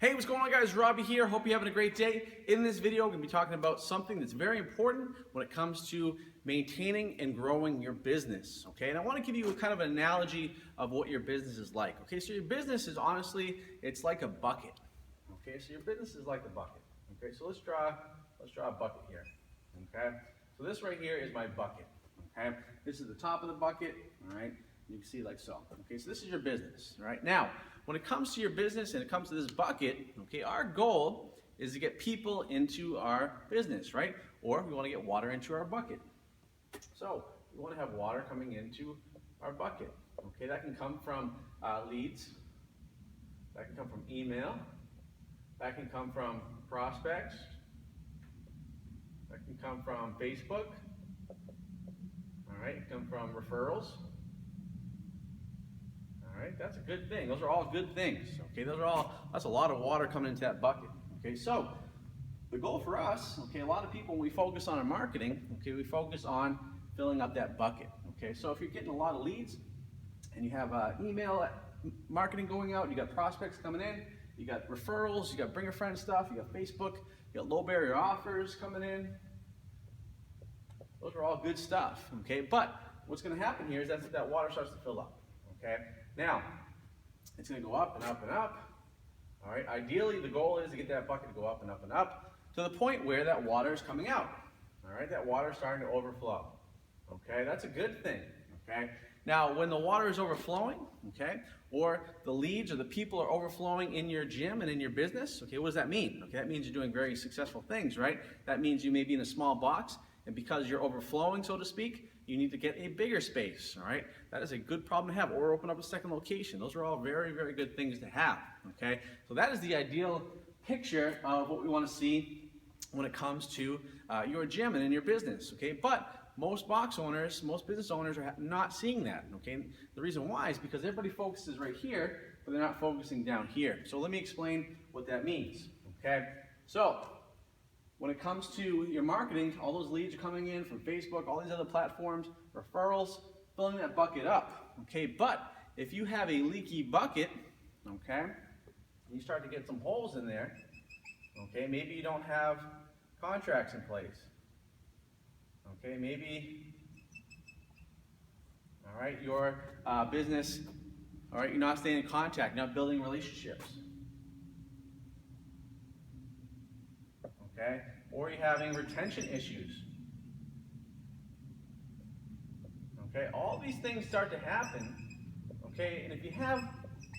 Hey, what's going on guys? Robby here. Hope you're having a great day. In this video, we're going to be talking about something that's very important when it comes to maintaining and growing your business, okay? And I want to give you a kind of an analogy of what your business is like, okay? So your business is honestly, it's like a bucket, okay? So your business is like a bucket, okay? So let's draw a bucket here, okay? So this right here is my bucket, okay? This is the top of the bucket, all right? You can see like so, okay? So this is your business, right? Now, when it comes to your business and it comes to this bucket, okay, our goal is to get people into our business, right? Or we want to get water into our bucket. So we want to have water coming into our bucket, okay? That can come from leads, that can come from email, that can come from prospects, that can come from Facebook, all right, come from referrals. All right, that's a good thing. Those are all good things, okay? That's a lot of water coming into that bucket, okay? So the goal for us, okay, a lot of people, when we focus on our marketing, okay, we focus on filling up that bucket, okay? So if you're getting a lot of leads and you have email marketing going out, you got prospects coming in, you got referrals, you got bring a friend stuff, you got Facebook, you got low barrier offers coming in, those are all good stuff, okay? But what's gonna happen here is that water starts to fill up, okay? Now, it's going to go up and up and up. All right. Ideally, the goal is to get that bucket to go up and up and up to the point where that water is coming out. All right. That water is starting to overflow. Okay. That's a good thing. Okay. Now, when the water is overflowing, okay, or the leads or the people are overflowing in your gym and in your business, okay, what does that mean? Okay, that means you're doing very successful things, right? That means you may be in a small box, and because you're overflowing, so to speak, you need to get a bigger space, all right? That is a good problem to have, or open up a second location. Those are all very, very good things to have, okay? So that is the ideal picture of what we want to see when it comes to your gym and in your business, okay? But most box owners, most business owners are not seeing that, okay? The reason why is because everybody focuses right here, but they're not focusing down here. So let me explain what that means, okay? So when it comes to your marketing, all those leads are coming in from Facebook, all these other platforms, referrals, filling that bucket up, okay? But if you have a leaky bucket, okay, you start to get some holes in there, okay? Maybe you don't have contracts in place, okay? Maybe, all right, your business, all right, you're not staying in contact, you're not building relationships. Okay? Or you're having retention issues. Okay? All these things start to happen. Okay? And if you have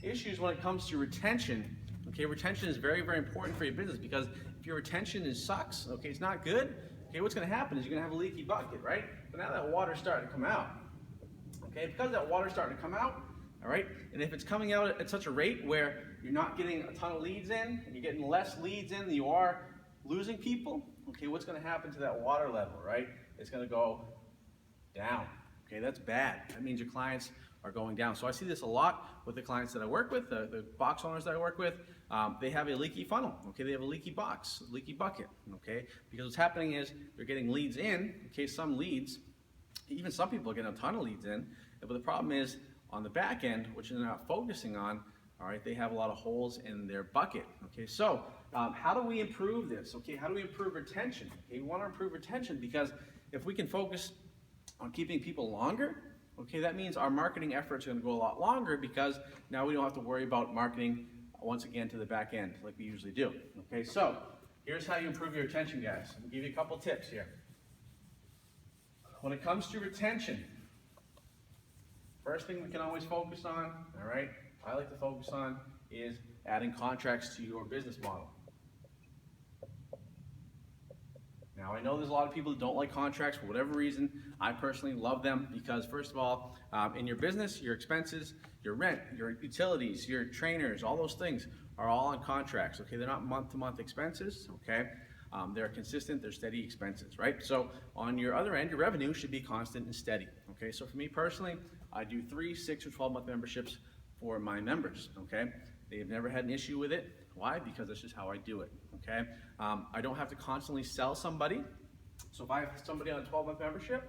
issues when it comes to retention, okay, retention is very, very important for your business because if your retention sucks, okay, it's not good, okay, what's going to happen is you're going to have a leaky bucket, right? But now that water's starting to come out. Okay? Because that water's starting to come out, all right? And if it's coming out at such a rate where you're not getting a ton of leads in and you're getting less leads in than you are losing people, okay, what's going to happen to that water level, right? It's going to go down, okay? That's bad. That means your clients are going down. So I see this a lot with the clients that I work with, the box owners that I work with. They have a leaky funnel, okay? They have a leaky box, leaky bucket, okay? Because what's happening is they're getting leads in, okay? Some leads, even some people are getting a ton of leads in, but the problem is on the back end, which they're not focusing on, all right, they have a lot of holes in their bucket, okay? So how do we improve this, okay? How do we improve retention? Okay, we want to improve retention because if we can focus on keeping people longer, okay, that means our marketing efforts are going to go a lot longer because now we don't have to worry about marketing once again to the back end like we usually do, okay? So here's how you improve your retention, guys. I'll give you a couple tips here. When it comes to retention, first thing we can always focus on, all right, I like to focus on is adding contracts to your business model. Now, I know there's a lot of people that don't like contracts for whatever reason. I personally love them because, first of all, in your business, your expenses, your rent, your utilities, your trainers, all those things are all on contracts, okay? They're not month-to-month expenses, okay? They're consistent, they're steady expenses, right? So on your other end, your revenue should be constant and steady, okay? So for me personally, I do 3, 6, or 12-month memberships for my members, okay? They've never had an issue with it. Why? Because that's just how I do it, okay? I don't have to constantly sell somebody. So if I have somebody on a 12-month membership,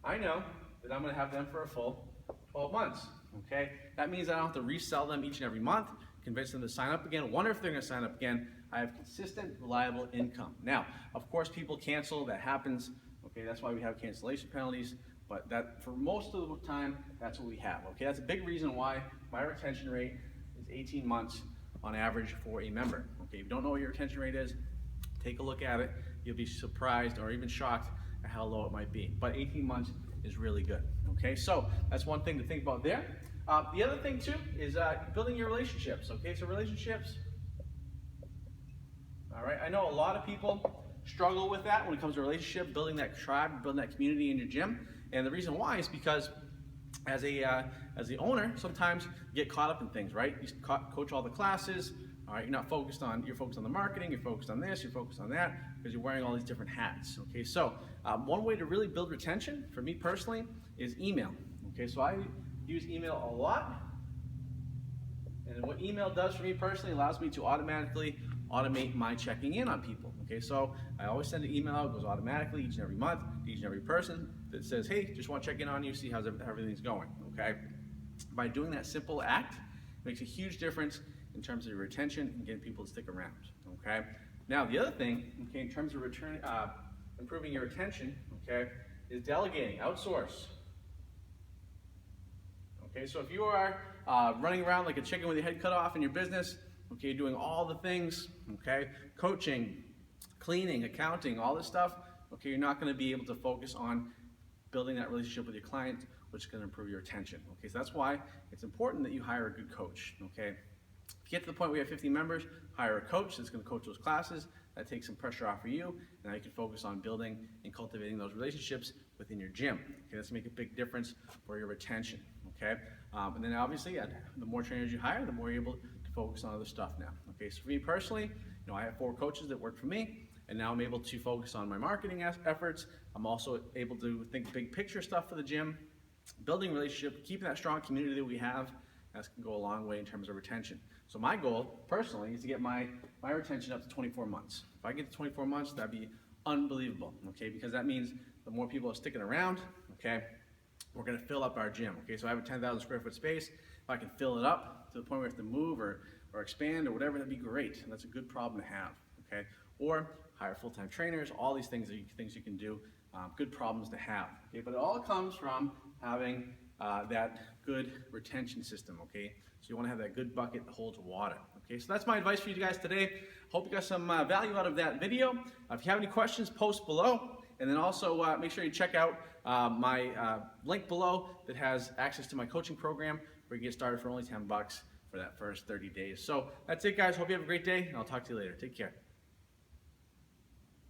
I know that I'm gonna have them for a full 12 months, okay? That means I don't have to resell them each and every month convince them to sign up again, wonder if they're going to sign up again. I have consistent, reliable income. Now, of course, people cancel. That happens. Okay, that's why we have cancellation penalties. But that, for most of the time, that's what we have. Okay, that's a big reason why my retention rate is 18 months on average for a member. Okay, if you don't know what your retention rate is, take a look at it. You'll be surprised or even shocked at how low it might be. But 18 months is really good. Okay, so that's one thing to think about there. The other thing too is building your relationships. Okay, so relationships. All right, I know a lot of people struggle with that when it comes to relationship, building that tribe, building that community in your gym. And the reason why is because as the owner, sometimes you get caught up in things, right? You coach all the classes. All right, you're focused on the marketing, you're focused on this, you're focused on that, because you're wearing all these different hats. Okay, so one way to really build retention, for me personally, is email. Okay, so I use email a lot, and what email does for me personally allows me to automatically automate my checking in on people. Okay, so I always send an email out, it goes automatically each and every month, to each and every person that says, hey, just want to check in on you, see how everything's going. Okay, by doing that simple act, it makes a huge difference in terms of your retention and getting people to stick around. Okay, now the other thing, okay, in terms of improving your retention, okay, is delegating, outsource. Okay, so if you are running around like a chicken with your head cut off in your business, okay, you're doing all the things, okay, coaching, cleaning, accounting, all this stuff, okay, you're not going to be able to focus on building that relationship with your client, which is going to improve your retention. Okay, so that's why it's important that you hire a good coach. Okay, if you get to the point where you have 50 members, hire a coach that's going to coach those classes. That takes some pressure off of you, and now you can focus on building and cultivating those relationships within your gym. Okay, that's make a big difference for your retention. Okay, and then obviously, the more trainers you hire, the more you're able to focus on other stuff now. Okay, so for me personally, I have 4 coaches that work for me, and now I'm able to focus on my marketing efforts. I'm also able to think big picture stuff for the gym, building relationship, keeping that strong community that we have. That's can go a long way in terms of retention. So my goal, personally, is to get my retention up to 24 months. If I get to 24 months, that'd be unbelievable, okay? Because that means the more people are sticking around, okay, we're gonna fill up our gym, okay? So I have a 10,000 square foot space. If I can fill it up to the point where we have to move or expand or whatever, that'd be great. And that's a good problem to have, okay? Or hire full-time trainers, all these things you can do, good problems to have, okay? But it all comes from having that good retention system, okay? So you want to have that good bucket that holds water, okay? So that's my advice for you guys today. Hope you got some value out of that video. If you have any questions, post below. And then also make sure you check out my link below that has access to my coaching program where you can get started for only $10 for that first 30 days. So that's it, guys. Hope you have a great day, and I'll talk to you later. Take care.